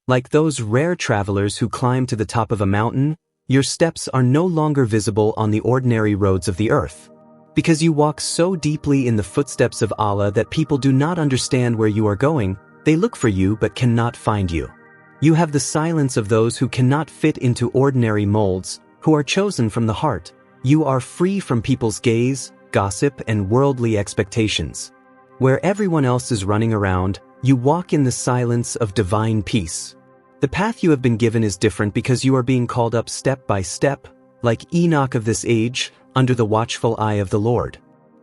Like those rare travelers who climb to the top of a mountain, your steps are no longer visible on the ordinary roads of the earth. Because you walk so deeply in the footsteps of Allah that people do not understand where you are going, they look for you but cannot find you. You have the silence of those who cannot fit into ordinary molds, who are chosen from the heart. You are free from people's gaze, gossip, and worldly expectations. Where everyone else is running around, you walk in the silence of divine peace. The path you have been given is different because you are being called up step by step, like Enoch of this age, under the watchful eye of the Lord.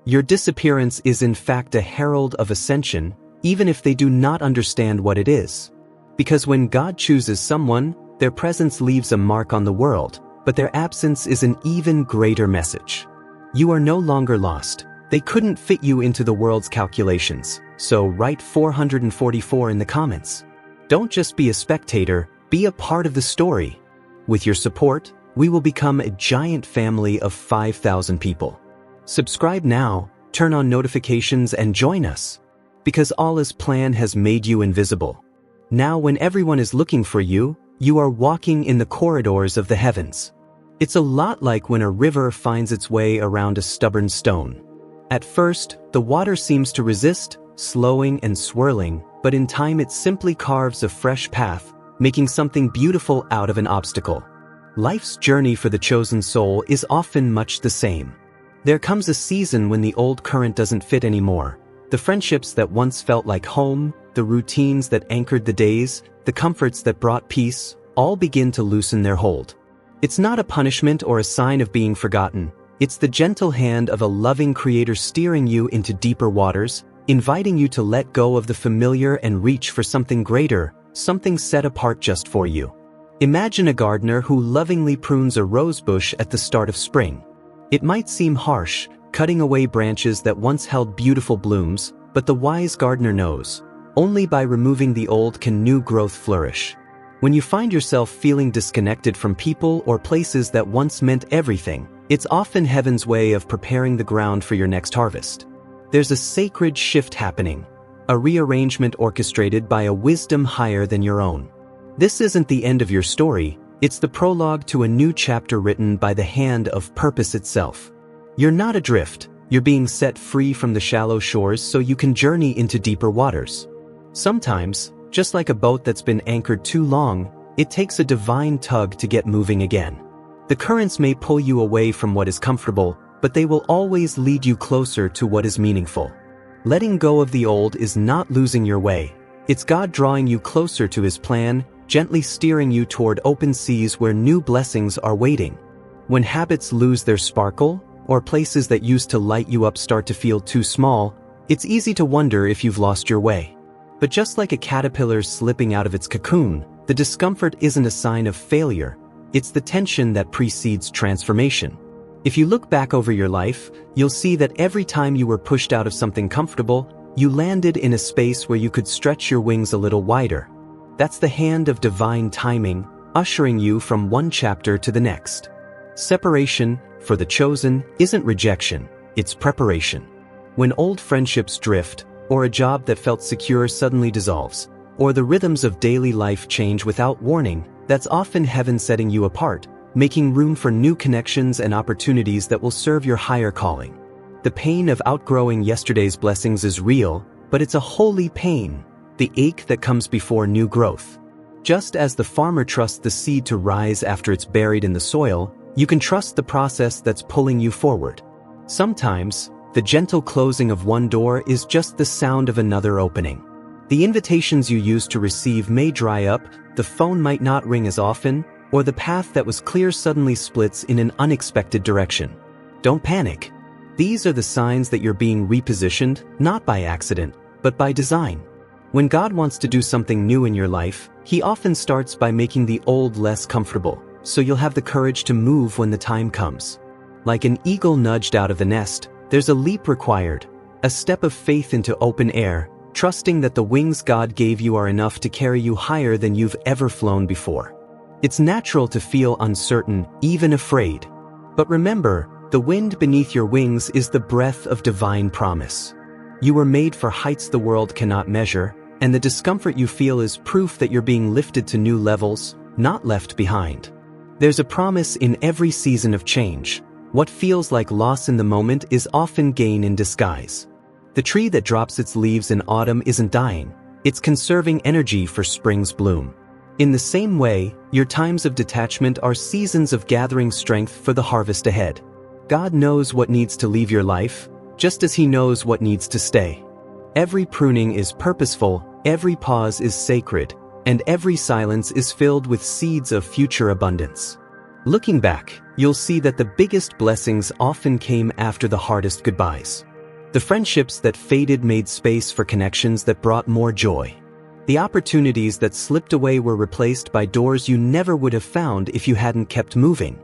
Your disappearance is in fact a herald of ascension, even if they do not understand what it is. Because when God chooses someone, their presence leaves a mark on the world, but their absence is an even greater message. You are no longer lost. They couldn't fit you into the world's calculations, so write 444 in the comments. Don't just be a spectator, be a part of the story. With your support, we will become a giant family of 5,000 people. Subscribe now, turn on notifications and join us. Because Allah's plan has made you invisible. Now when everyone is looking for you, you are walking in the corridors of the heavens. It's a lot like when a river finds its way around a stubborn stone. At first, the water seems to resist, slowing and swirling, but in time it simply carves a fresh path, making something beautiful out of an obstacle. Life's journey for the chosen soul is often much the same. There comes a season when the old current doesn't fit anymore. The friendships that once felt like home, the routines that anchored the days, the comforts that brought peace, all begin to loosen their hold. It's not a punishment or a sign of being forgotten. It's the gentle hand of a loving creator steering you into deeper waters, inviting you to let go of the familiar and reach for something greater, something set apart just for you. Imagine a gardener who lovingly prunes a rose bush at the start of spring. It might seem harsh, cutting away branches that once held beautiful blooms, but the wise gardener knows, only by removing the old can new growth flourish. When you find yourself feeling disconnected from people or places that once meant everything, it's often heaven's way of preparing the ground for your next harvest. There's a sacred shift happening, a rearrangement orchestrated by a wisdom higher than your own. This isn't the end of your story, it's the prologue to a new chapter written by the hand of purpose itself. You're not adrift, you're being set free from the shallow shores so you can journey into deeper waters. Sometimes, just like a boat that's been anchored too long, it takes a divine tug to get moving again. The currents may pull you away from what is comfortable, but they will always lead you closer to what is meaningful. Letting go of the old is not losing your way. It's God drawing you closer to His plan, gently steering you toward open seas where new blessings are waiting. When habits lose their sparkle, or places that used to light you up start to feel too small, it's easy to wonder if you've lost your way. But just like a caterpillar slipping out of its cocoon, the discomfort isn't a sign of failure, it's the tension that precedes transformation. If you look back over your life, you'll see that every time you were pushed out of something comfortable, you landed in a space where you could stretch your wings a little wider. That's the hand of divine timing, ushering you from one chapter to the next. Separation, for the chosen, isn't rejection, it's preparation. When old friendships drift, or a job that felt secure suddenly dissolves, or the rhythms of daily life change without warning, that's often heaven setting you apart, making room for new connections and opportunities that will serve your higher calling. The pain of outgrowing yesterday's blessings is real, but it's a holy pain, the ache that comes before new growth. Just as the farmer trusts the seed to rise after it's buried in the soil, you can trust the process that's pulling you forward. Sometimes, the gentle closing of one door is just the sound of another opening. The invitations you used to receive may dry up, the phone might not ring as often, or the path that was clear suddenly splits in an unexpected direction. Don't panic. These are the signs that you're being repositioned, not by accident, but by design. When God wants to do something new in your life, He often starts by making the old less comfortable, so you'll have the courage to move when the time comes. Like an eagle nudged out of the nest, there's a leap required, a step of faith into open air, trusting that the wings God gave you are enough to carry you higher than you've ever flown before. It's natural to feel uncertain, even afraid. But remember, the wind beneath your wings is the breath of divine promise. You were made for heights the world cannot measure, and the discomfort you feel is proof that you're being lifted to new levels, not left behind. There's a promise in every season of change. What feels like loss in the moment is often gain in disguise. The tree that drops its leaves in autumn isn't dying, it's conserving energy for spring's bloom. In the same way, your times of detachment are seasons of gathering strength for the harvest ahead. God knows what needs to leave your life, just as He knows what needs to stay. Every pruning is purposeful, every pause is sacred, and every silence is filled with seeds of future abundance. Looking back, you'll see that the biggest blessings often came after the hardest goodbyes. The friendships that faded made space for connections that brought more joy. The opportunities that slipped away were replaced by doors you never would have found if you hadn't kept moving.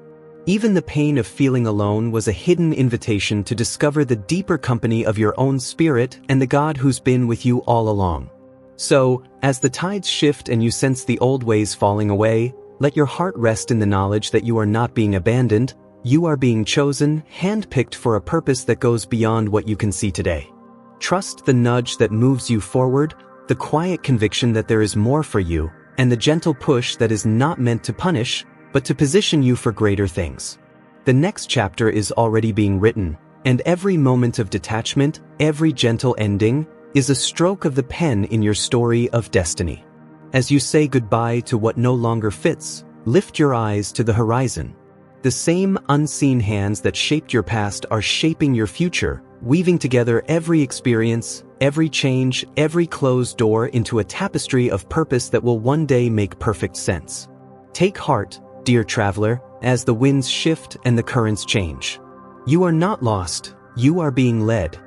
Even the pain of feeling alone was a hidden invitation to discover the deeper company of your own spirit and the God who's been with you all along. So, as the tides shift and you sense the old ways falling away, let your heart rest in the knowledge that you are not being abandoned, you are being chosen, handpicked for a purpose that goes beyond what you can see today. Trust the nudge that moves you forward, the quiet conviction that there is more for you, and the gentle push that is not meant to punish, but to position you for greater things. The next chapter is already being written, and every moment of detachment, every gentle ending, is a stroke of the pen in your story of destiny. As you say goodbye to what no longer fits, lift your eyes to the horizon. The same unseen hands that shaped your past are shaping your future, weaving together every experience, every change, every closed door into a tapestry of purpose that will one day make perfect sense. Take heart, dear traveler, as the winds shift and the currents change. You are not lost, you are being led.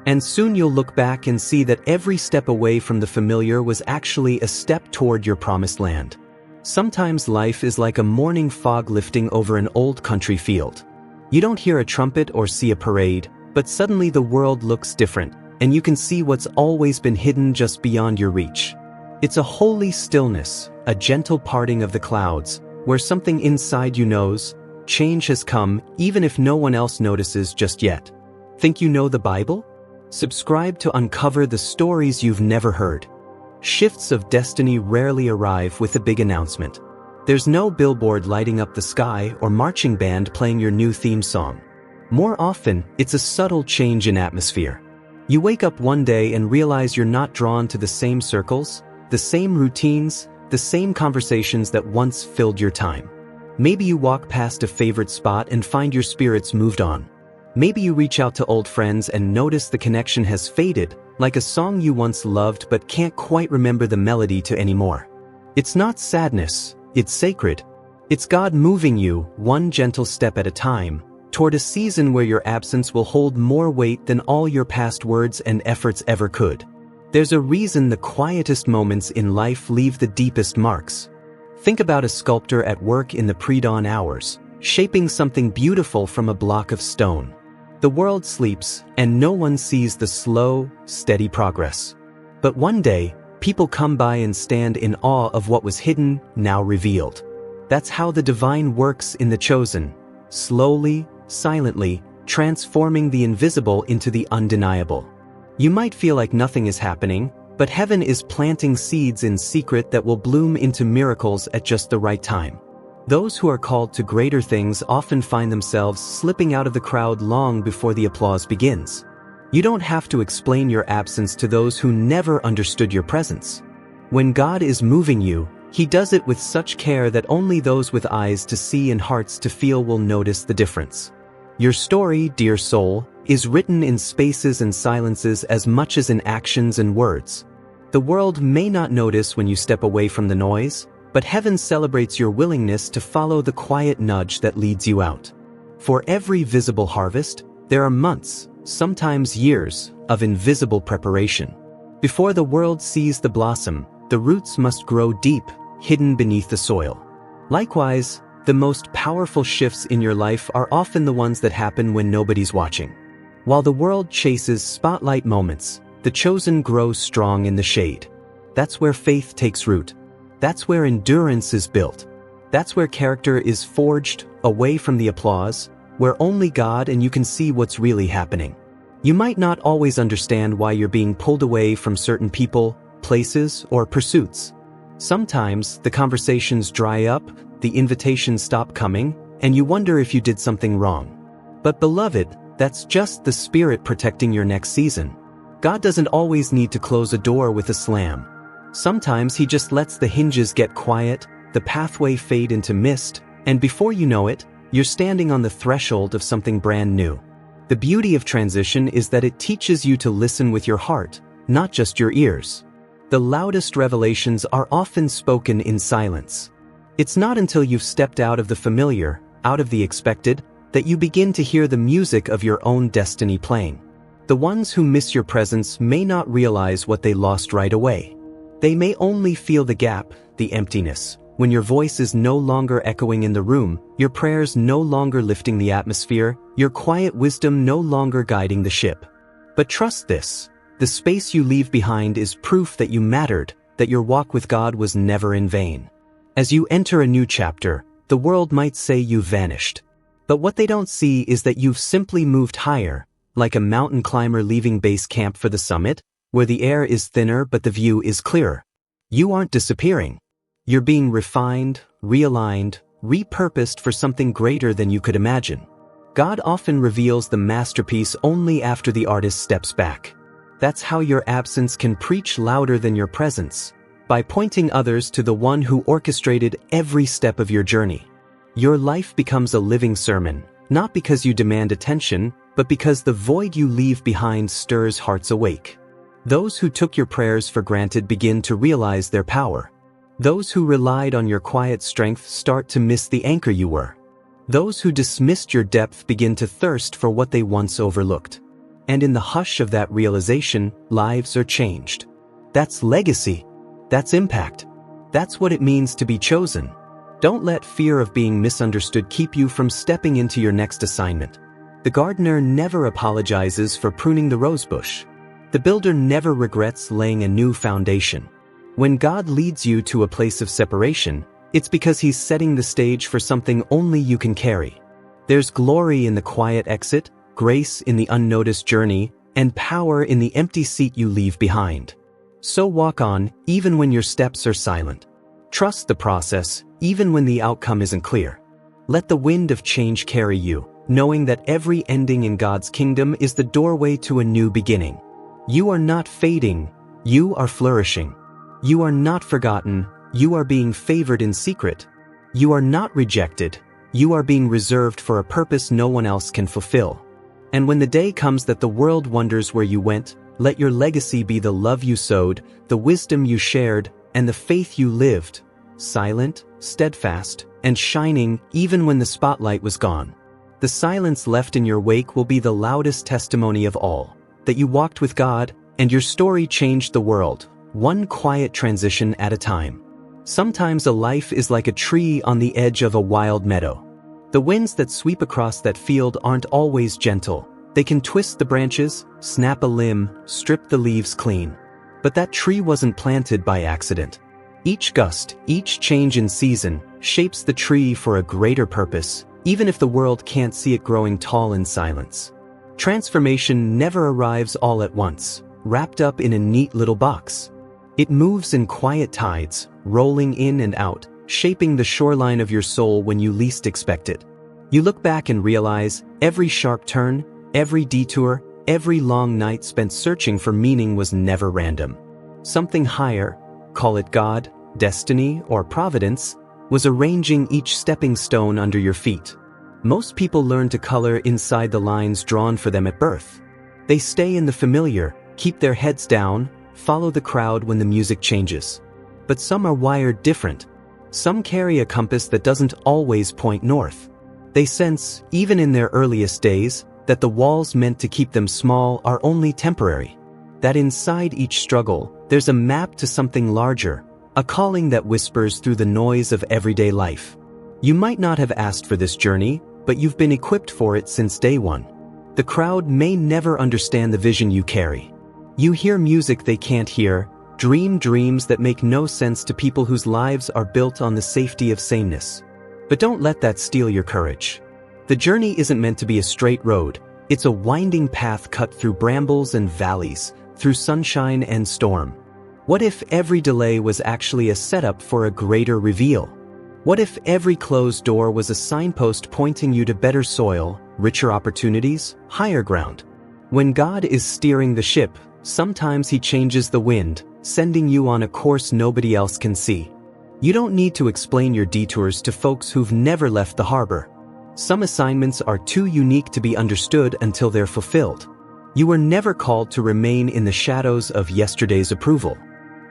And soon you'll look back and see that every step away from the familiar was actually a step toward your promised land. Sometimes life is like a morning fog lifting over an old country field. You don't hear a trumpet or see a parade, but suddenly the world looks different, and you can see what's always been hidden just beyond your reach. It's a holy stillness, a gentle parting of the clouds, where something inside you knows, change has come even if no one else notices just yet. Think you know the Bible? Subscribe to uncover the stories you've never heard. Shifts of destiny rarely arrive with a big announcement. There's no billboard lighting up the sky or marching band playing your new theme song. More often, it's a subtle change in atmosphere. You wake up one day and realize you're not drawn to the same circles, the same routines, the same conversations that once filled your time. Maybe you walk past a favorite spot and find your spirits moved on. Maybe you reach out to old friends and notice the connection has faded, like a song you once loved but can't quite remember the melody to anymore. It's not sadness, it's sacred. It's God moving you, one gentle step at a time, toward a season where your absence will hold more weight than all your past words and efforts ever could. There's a reason the quietest moments in life leave the deepest marks. Think about a sculptor at work in the pre-dawn hours, shaping something beautiful from a block of stone. The world sleeps, and no one sees the slow, steady progress. But one day, people come by and stand in awe of what was hidden, now revealed. That's how the divine works in the chosen, slowly, silently, transforming the invisible into the undeniable. You might feel like nothing is happening, but heaven is planting seeds in secret that will bloom into miracles at just the right time. Those who are called to greater things often find themselves slipping out of the crowd long before the applause begins. You don't have to explain your absence to those who never understood your presence. When God is moving you, He does it with such care that only those with eyes to see and hearts to feel will notice the difference. Your story, dear soul, is written in spaces and silences as much as in actions and words. The world may not notice when you step away from the noise, but heaven celebrates your willingness to follow the quiet nudge that leads you out. For every visible harvest, there are months, sometimes years, of invisible preparation. Before the world sees the blossom, the roots must grow deep, hidden beneath the soil. Likewise, the most powerful shifts in your life are often the ones that happen when nobody's watching. While the world chases spotlight moments, the chosen grows strong in the shade. That's where faith takes root. That's where endurance is built. That's where character is forged, away from the applause, where only God and you can see what's really happening. You might not always understand why you're being pulled away from certain people, places, or pursuits. Sometimes, the conversations dry up, the invitations stop coming, and you wonder if you did something wrong. But beloved, that's just the Spirit protecting your next season. God doesn't always need to close a door with a slam. Sometimes He just lets the hinges get quiet, the pathway fade into mist, and before you know it, you're standing on the threshold of something brand new. The beauty of transition is that it teaches you to listen with your heart, not just your ears. The loudest revelations are often spoken in silence. It's not until you've stepped out of the familiar, out of the expected, that you begin to hear the music of your own destiny playing. The ones who miss your presence may not realize what they lost right away. They may only feel the gap, the emptiness, when your voice is no longer echoing in the room, your prayers no longer lifting the atmosphere, your quiet wisdom no longer guiding the ship. But trust this, the space you leave behind is proof that you mattered, that your walk with God was never in vain. As you enter a new chapter, the world might say you've vanished. But what they don't see is that you've simply moved higher, like a mountain climber leaving base camp for the summit, where the air is thinner but the view is clearer. You aren't disappearing. You're being refined, realigned, repurposed for something greater than you could imagine. God often reveals the masterpiece only after the artist steps back. That's how your absence can preach louder than your presence, by pointing others to the one who orchestrated every step of your journey. Your life becomes a living sermon, not because you demand attention, but because the void you leave behind stirs hearts awake. Those who took your prayers for granted begin to realize their power. Those who relied on your quiet strength start to miss the anchor you were. Those who dismissed your depth begin to thirst for what they once overlooked. And in the hush of that realization, lives are changed. That's legacy. That's impact. That's what it means to be chosen. Don't let fear of being misunderstood keep you from stepping into your next assignment. The gardener never apologizes for pruning the rosebush. The builder never regrets laying a new foundation. When God leads you to a place of separation, it's because He's setting the stage for something only you can carry. There's glory in the quiet exit, grace in the unnoticed journey, and power in the empty seat you leave behind. So walk on, even when your steps are silent. Trust the process, even when the outcome isn't clear. Let the wind of change carry you, knowing that every ending in God's kingdom is the doorway to a new beginning. You are not fading, you are flourishing. You are not forgotten, you are being favored in secret. You are not rejected, you are being reserved for a purpose no one else can fulfill. And when the day comes that the world wonders where you went, let your legacy be the love you sowed, the wisdom you shared, and the faith you lived, silent, steadfast, and shining even when the spotlight was gone. The silence left in your wake will be the loudest testimony of all, that you walked with God, and your story changed the world, one quiet transition at a time. Sometimes a life is like a tree on the edge of a wild meadow. The winds that sweep across that field aren't always gentle. They can twist the branches, snap a limb, strip the leaves clean. But that tree wasn't planted by accident. Each gust, each change in season, shapes the tree for a greater purpose, even if the world can't see it growing tall in silence. Transformation never arrives all at once, wrapped up in a neat little box. It moves in quiet tides, rolling in and out, shaping the shoreline of your soul when you least expect it. You look back and realize every sharp turn, every detour, every long night spent searching for meaning was never random. Something higher, call it God, destiny, or providence, was arranging each stepping stone under your feet. Most people learn to color inside the lines drawn for them at birth. They stay in the familiar, keep their heads down, follow the crowd when the music changes. But some are wired different. Some carry a compass that doesn't always point north. They sense, even in their earliest days, that the walls meant to keep them small are only temporary. That inside each struggle, there's a map to something larger, a calling that whispers through the noise of everyday life. You might not have asked for this journey, but you've been equipped for it since day one. The crowd may never understand the vision you carry. You hear music they can't hear, dream dreams that make no sense to people whose lives are built on the safety of sameness. But don't let that steal your courage. The journey isn't meant to be a straight road. It's a winding path cut through brambles and valleys, through sunshine and storm. What if every delay was actually a setup for a greater reveal? What if every closed door was a signpost pointing you to better soil, richer opportunities, higher ground? When God is steering the ship, sometimes He changes the wind, sending you on a course nobody else can see. You don't need to explain your detours to folks who've never left the harbor. Some assignments are too unique to be understood until they're fulfilled. You were never called to remain in the shadows of yesterday's approval.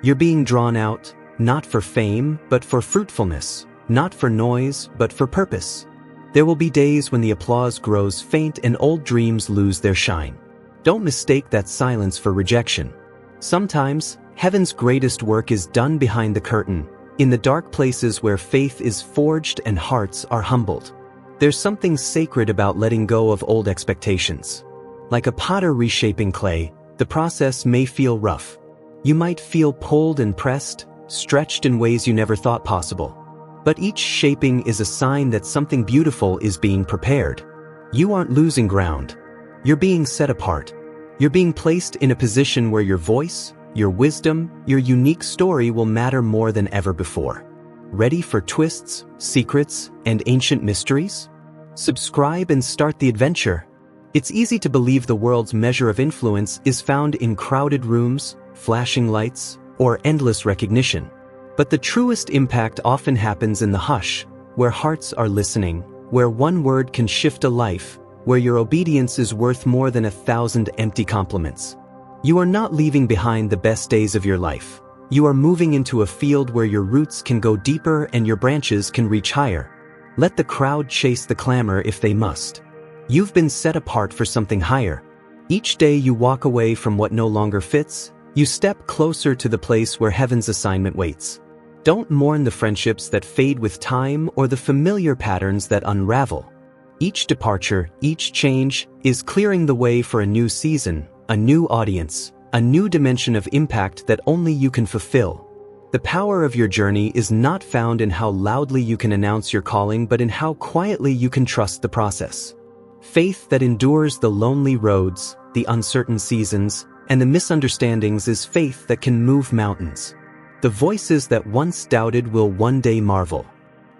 You're being drawn out, not for fame, but for fruitfulness, not for noise, but for purpose. There will be days when the applause grows faint and old dreams lose their shine. Don't mistake that silence for rejection. Sometimes, heaven's greatest work is done behind the curtain, in the dark places where faith is forged and hearts are humbled. There's something sacred about letting go of old expectations. Like a potter reshaping clay, the process may feel rough. You might feel pulled and pressed, stretched in ways you never thought possible. But each shaping is a sign that something beautiful is being prepared. You aren't losing ground. You're being set apart. You're being placed in a position where your voice, your wisdom, your unique story will matter more than ever before. Ready for twists, secrets, and ancient mysteries? Subscribe and start the adventure. It's easy to believe the world's measure of influence is found in crowded rooms, flashing lights, or endless recognition. But the truest impact often happens in the hush, where hearts are listening, where one word can shift a life, where your obedience is worth more than 1,000 empty compliments. You are not leaving behind the best days of your life. You are moving into a field where your roots can go deeper and your branches can reach higher. Let the crowd chase the clamor if they must. You've been set apart for something higher. Each day you walk away from what no longer fits, you step closer to the place where heaven's assignment waits. Don't mourn the friendships that fade with time or the familiar patterns that unravel. Each departure, each change, is clearing the way for a new season, a new audience, a new dimension of impact that only you can fulfill. The power of your journey is not found in how loudly you can announce your calling, but in how quietly you can trust the process. Faith that endures the lonely roads, the uncertain seasons, and the misunderstandings is faith that can move mountains. The voices that once doubted will one day marvel.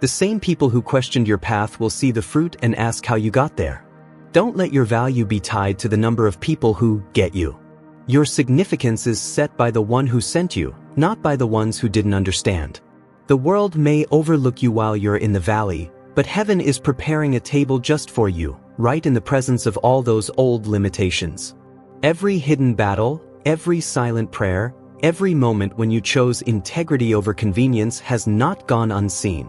The same people who questioned your path will see the fruit and ask how you got there. Don't let your value be tied to the number of people who get you. Your significance is set by the one who sent you, not by the ones who didn't understand. The world may overlook you while you're in the valley, but heaven is preparing a table just for you, right in the presence of all those old limitations. Every hidden battle, every silent prayer, every moment when you chose integrity over convenience has not gone unseen.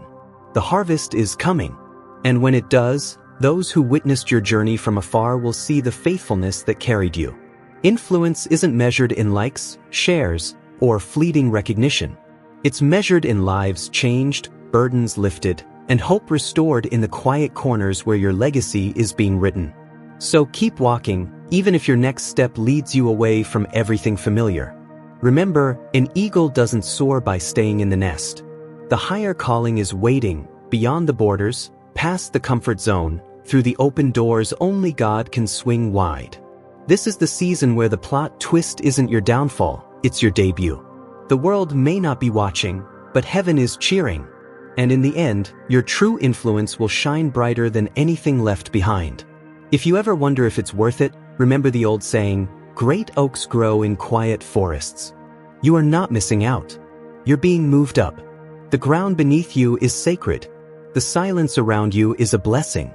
The harvest is coming. And when it does, those who witnessed your journey from afar will see the faithfulness that carried you. Influence isn't measured in likes, shares, or fleeting recognition. It's measured in lives changed, burdens lifted, and hope restored in the quiet corners where your legacy is being written. So keep walking, even if your next step leads you away from everything familiar. Remember, an eagle doesn't soar by staying in the nest. The higher calling is waiting, beyond the borders, past the comfort zone, through the open doors only God can swing wide. This is the season where the plot twist isn't your downfall, it's your debut. The world may not be watching, but heaven is cheering. And in the end, your true influence will shine brighter than anything left behind. If you ever wonder if it's worth it, remember the old saying, great oaks grow in quiet forests. You are not missing out. You're being moved up. The ground beneath you is sacred. The silence around you is a blessing.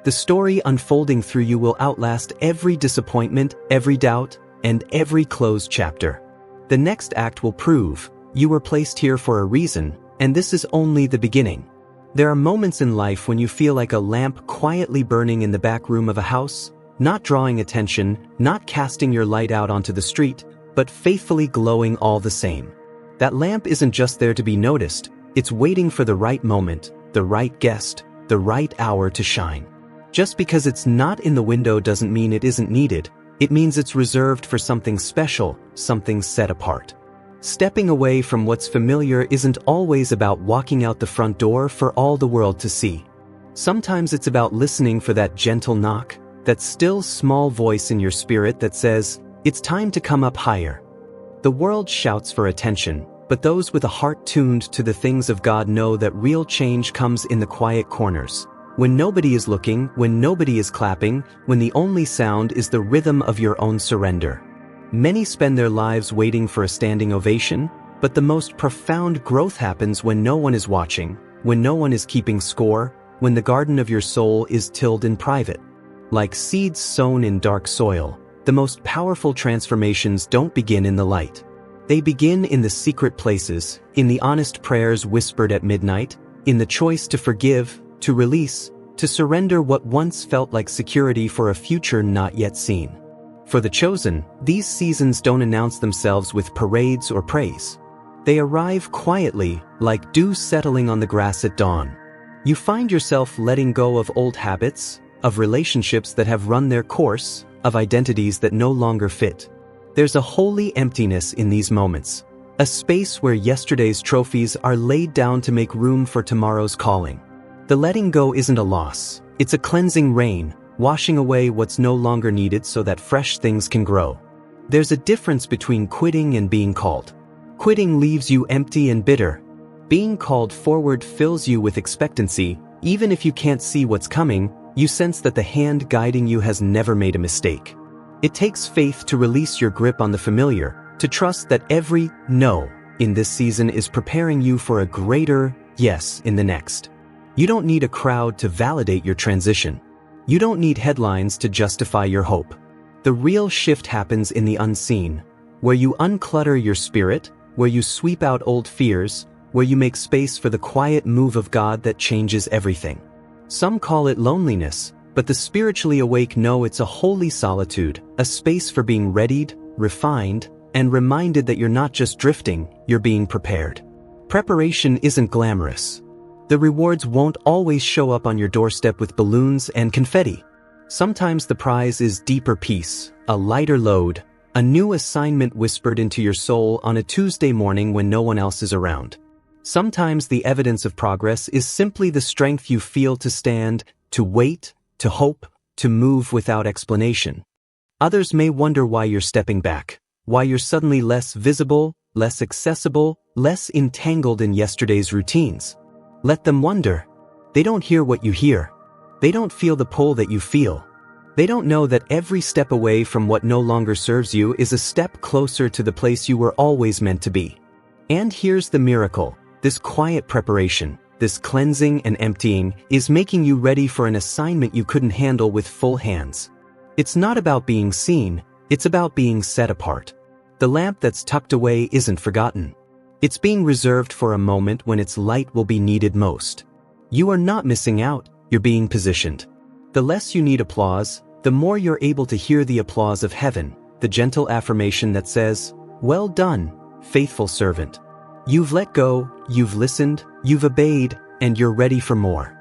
The story unfolding through you will outlast every disappointment, every doubt, and every closed chapter. The next act will prove, you were placed here for a reason, and this is only the beginning. There are moments in life when you feel like a lamp quietly burning in the back room of a house, not drawing attention, not casting your light out onto the street, but faithfully glowing all the same. That lamp isn't just there to be noticed, it's waiting for the right moment, the right guest, the right hour to shine. Just because it's not in the window doesn't mean it isn't needed. It means it's reserved for something special, something set apart. Stepping away from what's familiar isn't always about walking out the front door for all the world to see. Sometimes it's about listening for that gentle knock, that still small voice in your spirit that says, it's time to come up higher. The world shouts for attention, but those with a heart tuned to the things of God know that real change comes in the quiet corners. When nobody is looking, when nobody is clapping, when the only sound is the rhythm of your own surrender. Many spend their lives waiting for a standing ovation, but the most profound growth happens when no one is watching, when no one is keeping score, when the garden of your soul is tilled in private. Like seeds sown in dark soil, the most powerful transformations don't begin in the light. They begin in the secret places, in the honest prayers whispered at midnight, in the choice to forgive, to release, to surrender what once felt like security for a future not yet seen. For the chosen, these seasons don't announce themselves with parades or praise. They arrive quietly, like dew settling on the grass at dawn. You find yourself letting go of old habits, of relationships that have run their course, of identities that no longer fit. There's a holy emptiness in these moments, a space where yesterday's trophies are laid down to make room for tomorrow's calling. The letting go isn't a loss, it's a cleansing rain, washing away what's no longer needed so that fresh things can grow. There's a difference between quitting and being called. Quitting leaves you empty and bitter. Being called forward fills you with expectancy. Even if you can't see what's coming, you sense that the hand guiding you has never made a mistake. It takes faith to release your grip on the familiar, to trust that every no in this season is preparing you for a greater yes in the next. You don't need a crowd to validate your transition. You don't need headlines to justify your hope. The real shift happens in the unseen, where you unclutter your spirit, where you sweep out old fears, where you make space for the quiet move of God that changes everything. Some call it loneliness, but the spiritually awake know it's a holy solitude, a space for being readied, refined, and reminded that you're not just drifting, you're being prepared. Preparation isn't glamorous. The rewards won't always show up on your doorstep with balloons and confetti. Sometimes the prize is deeper peace, a lighter load, a new assignment whispered into your soul on a Tuesday morning when no one else is around. Sometimes the evidence of progress is simply the strength you feel to stand, to wait, to hope, to move without explanation. Others may wonder why you're stepping back, why you're suddenly less visible, less accessible, less entangled in yesterday's routines. Let them wonder. They don't hear what you hear. They don't feel the pull that you feel. They don't know that every step away from what no longer serves you is a step closer to the place you were always meant to be. And here's the miracle. This quiet preparation, this cleansing and emptying, is making you ready for an assignment you couldn't handle with full hands. It's not about being seen, it's about being set apart. The lamp that's tucked away isn't forgotten. It's being reserved for a moment when its light will be needed most. You are not missing out, you're being positioned. The less you need applause, the more you're able to hear the applause of heaven, the gentle affirmation that says, "Well done, faithful servant." You've let go, you've listened, you've obeyed, and you're ready for more.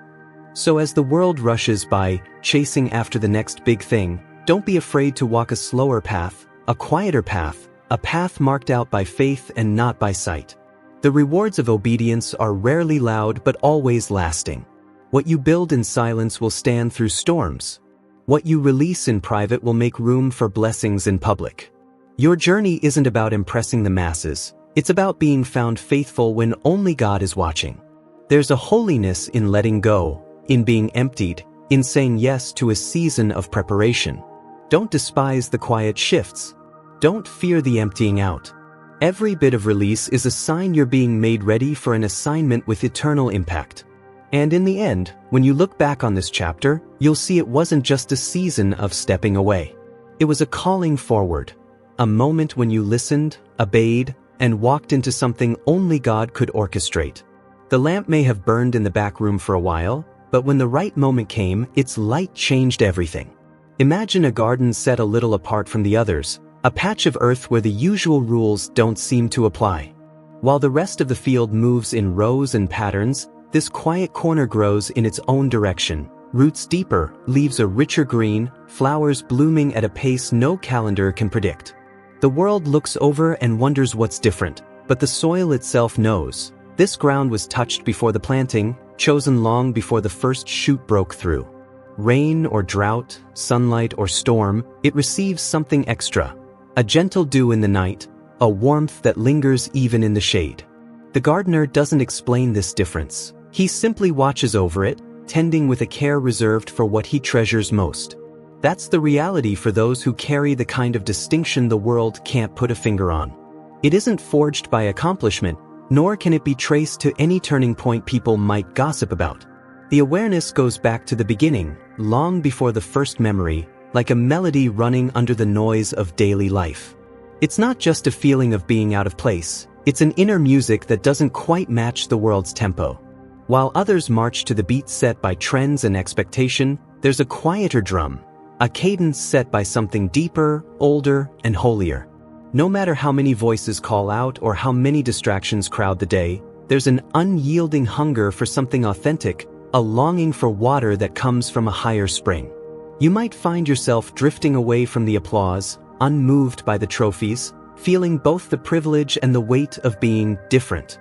So as the world rushes by, chasing after the next big thing, don't be afraid to walk a slower path, a quieter path, a path marked out by faith and not by sight. The rewards of obedience are rarely loud but always lasting. What you build in silence will stand through storms. What you release in private will make room for blessings in public. Your journey isn't about impressing the masses. It's about being found faithful when only God is watching. There's a holiness in letting go, in being emptied, in saying yes to a season of preparation. Don't despise the quiet shifts. Don't fear the emptying out. Every bit of release is a sign you're being made ready for an assignment with eternal impact. And in the end, when you look back on this chapter, you'll see it wasn't just a season of stepping away. It was a calling forward, a moment when you listened, obeyed, and walked into something only God could orchestrate. The lamp may have burned in the back room for a while, but when the right moment came, its light changed everything. Imagine a garden set a little apart from the others, a patch of earth where the usual rules don't seem to apply. While the rest of the field moves in rows and patterns, this quiet corner grows in its own direction, roots deeper, leaves a richer green, flowers blooming at a pace no calendar can predict. The world looks over and wonders what's different, but the soil itself knows. This ground was touched before the planting, chosen long before the first shoot broke through. Rain or drought, sunlight or storm, it receives something extra. A gentle dew in the night, a warmth that lingers even in the shade. The gardener doesn't explain this difference. He simply watches over it, tending with a care reserved for what he treasures most. That's the reality for those who carry the kind of distinction the world can't put a finger on. It isn't forged by accomplishment, nor can it be traced to any turning point people might gossip about. The awareness goes back to the beginning, long before the first memory, like a melody running under the noise of daily life. It's not just a feeling of being out of place, it's an inner music that doesn't quite match the world's tempo. While others march to the beat set by trends and expectation, there's a quieter drum, a cadence set by something deeper, older, and holier. No matter how many voices call out or how many distractions crowd the day, there's an unyielding hunger for something authentic, a longing for water that comes from a higher spring. You might find yourself drifting away from the applause, unmoved by the trophies, feeling both the privilege and the weight of being different.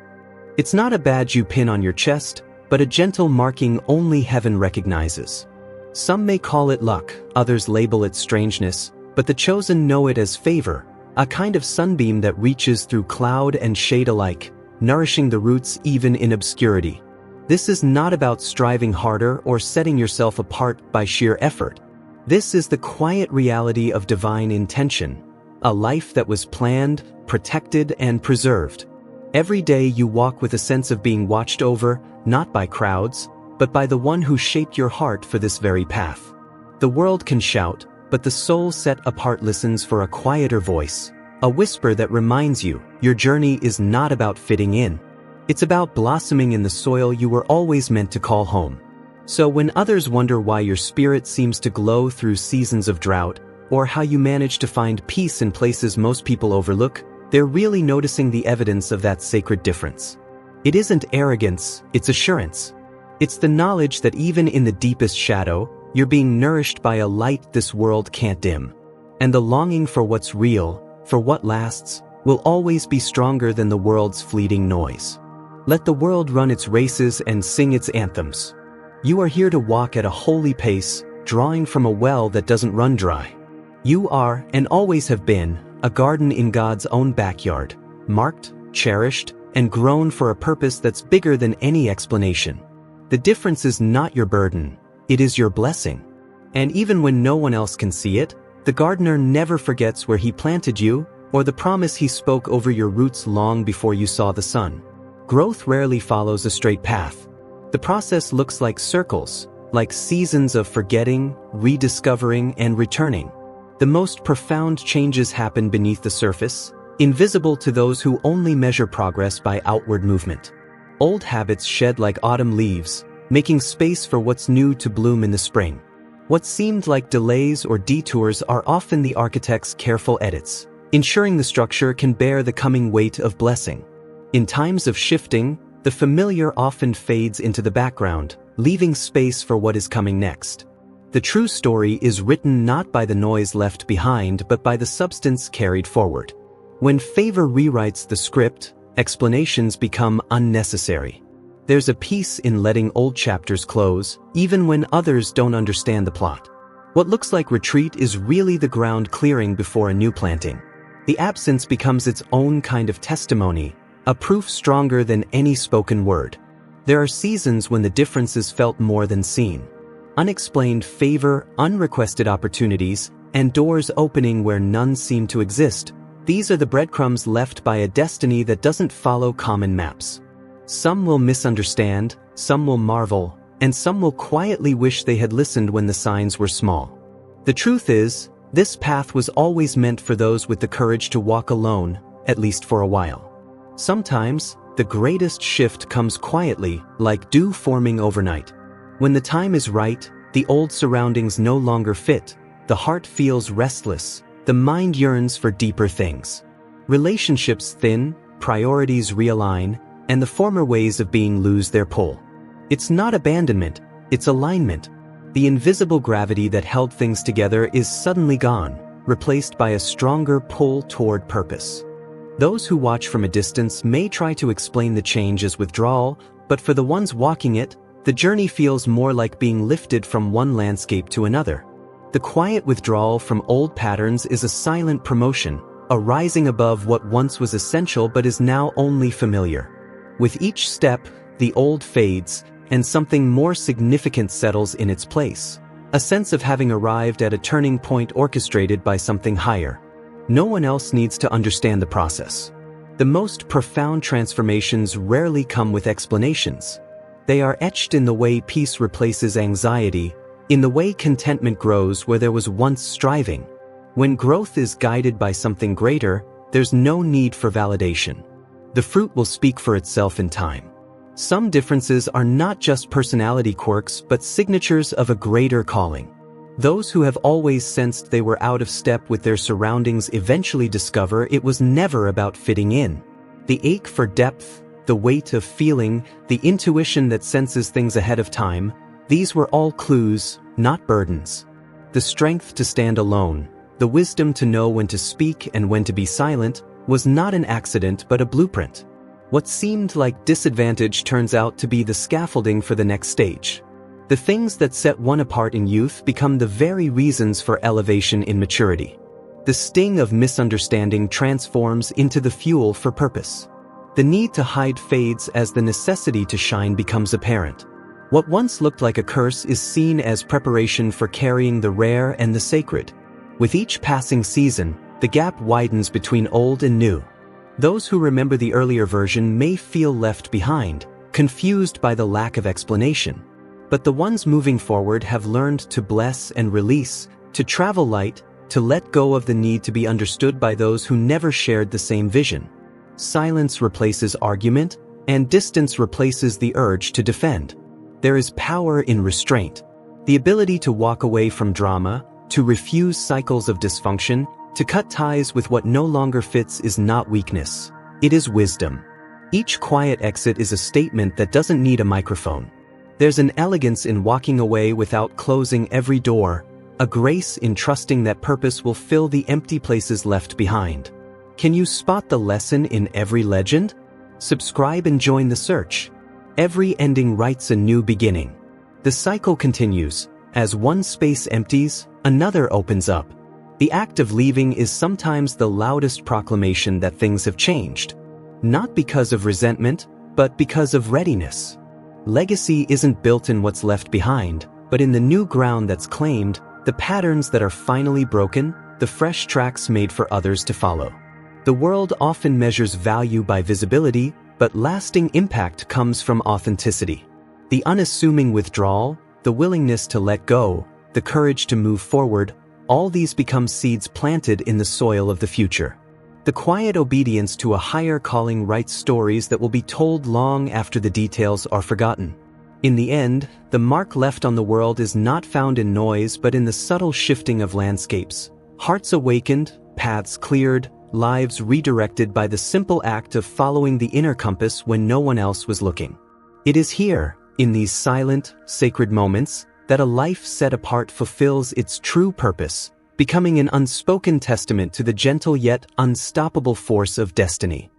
It's not a badge you pin on your chest, but a gentle marking only heaven recognizes. Some may call it luck, others label it strangeness, but the chosen know it as favor, a kind of sunbeam that reaches through cloud and shade alike, nourishing the roots even in obscurity. This is not about striving harder or setting yourself apart by sheer effort. This is the quiet reality of divine intention, a life that was planned, protected, and preserved. Every day you walk with a sense of being watched over, not by crowds, but by the one who shaped your heart for this very path. The world can shout, but the soul set apart listens for a quieter voice, a whisper that reminds you your journey is not about fitting in. It's about blossoming in the soil you were always meant to call home. So when others wonder why your spirit seems to glow through seasons of drought, or how you manage to find peace in places most people overlook, they're really noticing the evidence of that sacred difference. It isn't arrogance, it's assurance. It's the knowledge that even in the deepest shadow, you're being nourished by a light this world can't dim. And the longing for what's real, for what lasts, will always be stronger than the world's fleeting noise. Let the world run its races and sing its anthems. You are here to walk at a holy pace, drawing from a well that doesn't run dry. You are, and always have been, a garden in God's own backyard, marked, cherished, and grown for a purpose that's bigger than any explanation. The difference is not your burden, it is your blessing. And even when no one else can see it, the gardener never forgets where he planted you, or the promise he spoke over your roots long before you saw the sun. Growth rarely follows a straight path. The process looks like circles, like seasons of forgetting, rediscovering, and returning. The most profound changes happen beneath the surface, invisible to those who only measure progress by outward movement. Old habits shed like autumn leaves, making space for what's new to bloom in the spring. What seemed like delays or detours are often the architect's careful edits, ensuring the structure can bear the coming weight of blessing. In times of shifting, the familiar often fades into the background, leaving space for what is coming next. The true story is written not by the noise left behind but by the substance carried forward. When favor rewrites the script, explanations become unnecessary. There's a peace in letting old chapters close, even when others don't understand the plot. What looks like retreat is really the ground clearing before a new planting. The absence becomes its own kind of testimony, a proof stronger than any spoken word. There are seasons when the difference is felt more than seen. Unexplained favor, unrequested opportunities, and doors opening where none seem to exist. These are the breadcrumbs left by a destiny that doesn't follow common maps. Some will misunderstand, some will marvel, and some will quietly wish they had listened when the signs were small. The truth is, this path was always meant for those with the courage to walk alone, at least for a while. Sometimes, the greatest shift comes quietly, like dew forming overnight. When the time is right, the old surroundings no longer fit, the heart feels restless, the mind yearns for deeper things. Relationships thin, priorities realign, and the former ways of being lose their pull. It's not abandonment, it's alignment. The invisible gravity that held things together is suddenly gone, replaced by a stronger pull toward purpose. Those who watch from a distance may try to explain the change as withdrawal, but for the ones walking it, the journey feels more like being lifted from one landscape to another. The quiet withdrawal from old patterns is a silent promotion, a rising above what once was essential but is now only familiar. With each step, the old fades, and something more significant settles in its place. A sense of having arrived at a turning point orchestrated by something higher. No one else needs to understand the process. The most profound transformations rarely come with explanations. They are etched in the way peace replaces anxiety, in the way contentment grows where there was once striving. When growth is guided by something greater, there's no need for validation. The fruit will speak for itself in time. Some differences are not just personality quirks but signatures of a greater calling. Those who have always sensed they were out of step with their surroundings eventually discover it was never about fitting in. The ache for depth, the weight of feeling, the intuition that senses things ahead of time, these were all clues, not burdens. The strength to stand alone, the wisdom to know when to speak and when to be silent, was not an accident but a blueprint. What seemed like disadvantage turns out to be the scaffolding for the next stage. The things that set one apart in youth become the very reasons for elevation in maturity. The sting of misunderstanding transforms into the fuel for purpose. The need to hide fades as the necessity to shine becomes apparent. What once looked like a curse is seen as preparation for carrying the rare and the sacred. With each passing season, the gap widens between old and new. Those who remember the earlier version may feel left behind, confused by the lack of explanation. But the ones moving forward have learned to bless and release, to travel light, to let go of the need to be understood by those who never shared the same vision. Silence replaces argument, and distance replaces the urge to defend. There is power in restraint. The ability to walk away from drama, to refuse cycles of dysfunction, to cut ties with what no longer fits is not weakness. It is wisdom. Each quiet exit is a statement that doesn't need a microphone. There's an elegance in walking away without closing every door, a grace in trusting that purpose will fill the empty places left behind. Can you spot the lesson in every legend? Subscribe and join the search. Every ending writes a new beginning. The cycle continues. As one space empties, another opens up. The act of leaving is sometimes the loudest proclamation that things have changed. Not because of resentment, but because of readiness. Legacy isn't built in what's left behind, but in the new ground that's claimed, the patterns that are finally broken, the fresh tracks made for others to follow. The world often measures value by visibility, but lasting impact comes from authenticity. The unassuming withdrawal, the willingness to let go, the courage to move forward, all these become seeds planted in the soil of the future. The quiet obedience to a higher calling writes stories that will be told long after the details are forgotten. In the end, the mark left on the world is not found in noise but in the subtle shifting of landscapes. Hearts awakened, paths cleared, lives redirected by the simple act of following the inner compass when no one else was looking. It is here, in these silent, sacred moments, that a life set apart fulfills its true purpose, becoming an unspoken testament to the gentle yet unstoppable force of destiny.